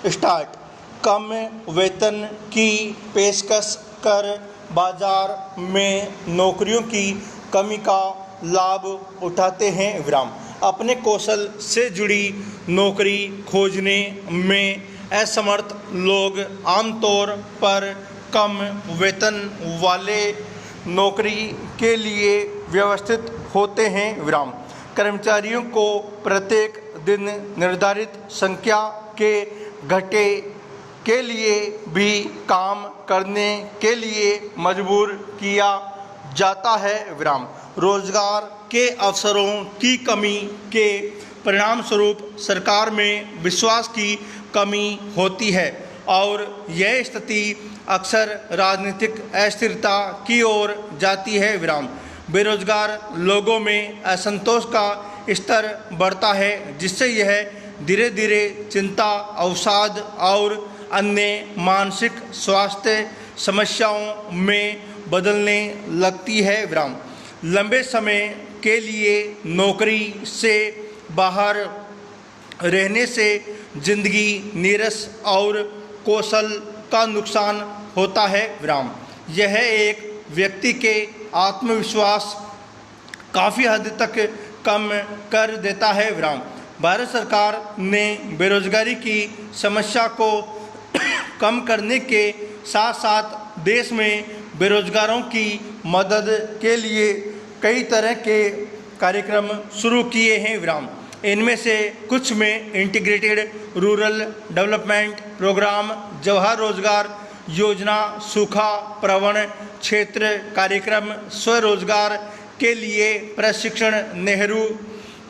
Start. कम वेतन की पेशकश कर बाजार में नौकरियों की कमी का लाभ उठाते हैं। विराम। अपने कौशल से जुड़ी नौकरी खोजने में असमर्थ लोग आमतौर पर कम वेतन वाले नौकरी के लिए व्यवस्थित होते हैं। विराम। कर्मचारियों को प्रत्येक दिन निर्धारित संख्या के घंटे के लिए भी काम करने के लिए मजबूर किया जाता है। विराम। रोजगार के अवसरों की कमी के परिणाम स्वरूप सरकार में विश्वास की कमी होती है और यह स्थिति अक्सर राजनीतिक अस्थिरता की ओर जाती है। विराम। बेरोजगार लोगों में असंतोष का स्तर बढ़ता है, जिससे यह धीरे धीरे चिंता, अवसाद और अन्य मानसिक स्वास्थ्य समस्याओं में बदलने लगती है। विराम। लंबे समय के लिए नौकरी से बाहर रहने से जिंदगी नीरस और कौशल का नुकसान होता है। विराम। यह एक व्यक्ति के आत्मविश्वास काफ़ी हद तक कम कर देता है। विराम। भारत सरकार ने बेरोजगारी की समस्या को कम करने के साथ साथ देश में बेरोजगारों की मदद के लिए कई तरह के कार्यक्रम शुरू किए हैं। विराम। इनमें से कुछ में integrated rural development programme, Jawahar Rozgar Yojana, सूखा प्रवण क्षेत्र कार्यक्रम, स्वरोजगार के लिए प्रशिक्षण, नेहरू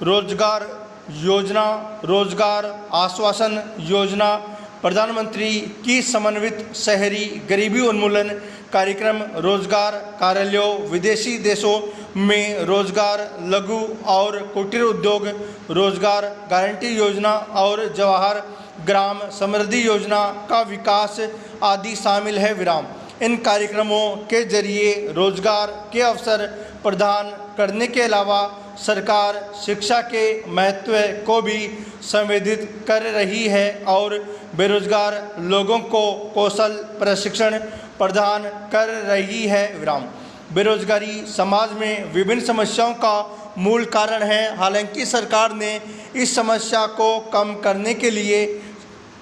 रोजगार योजना, रोजगार आश्वासन योजना, प्रधानमंत्री की समन्वित शहरी गरीबी उन्मूलन कार्यक्रम, रोजगार कार्यालयों, विदेशी देशों में रोजगार, लघु और कुटीर उद्योग, रोजगार गारंटी योजना और जवाहर ग्राम समृद्धि योजना का विकास आदि शामिल है। विराम। इन कार्यक्रमों के जरिए रोजगार के अवसर प्रदान करने के अलावा सरकार शिक्षा के महत्व को भी संवेदित कर रही है और बेरोजगार लोगों को कौशल प्रशिक्षण प्रदान कर रही है। विराम। बेरोजगारी समाज में विभिन्न समस्याओं का मूल कारण है। हालांकि सरकार ने इस समस्या को कम करने के लिए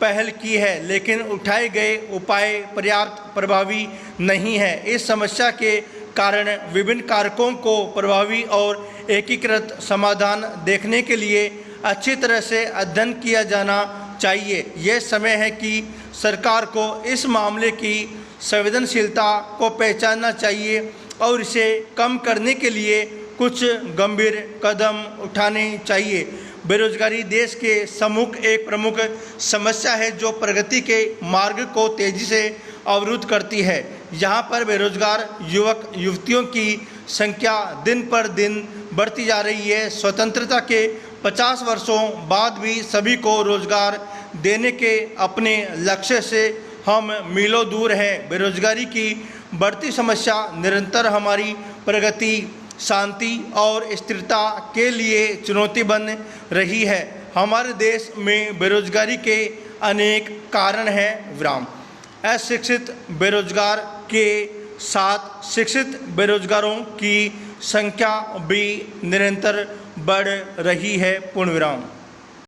पहल की है, लेकिन उठाए गए उपाय पर्याप्त प्रभावी नहीं है। इस समस्या के कारण विभिन्न कारकों को प्रभावी और एकीकृत समाधान देखने के लिए अच्छी तरह से अध्ययन किया जाना चाहिए। यह समय है कि सरकार को इस मामले की संवेदनशीलता को पहचानना चाहिए और इसे कम करने के लिए कुछ गंभीर कदम उठाने चाहिए। बेरोजगारी देश के सम्मुख एक प्रमुख समस्या है जो प्रगति के मार्ग को तेजी से अवरुद्ध करती है। यहाँ पर बेरोजगार युवक युवतियों की संख्या दिन पर दिन बढ़ती जा रही है। स्वतंत्रता के 50 वर्षों बाद भी सभी को रोजगार देने के अपने लक्ष्य से हम मीलों दूर हैं। बेरोजगारी की बढ़ती समस्या निरंतर हमारी प्रगति, शांति और स्थिरता के लिए चुनौती बन रही है। हमारे देश में बेरोजगारी के अनेक कारण हैं। विराम। अशिक्षित बेरोजगार के साथ शिक्षित बेरोजगारों की संख्या भी निरंतर बढ़ रही है। पूर्ण विराम।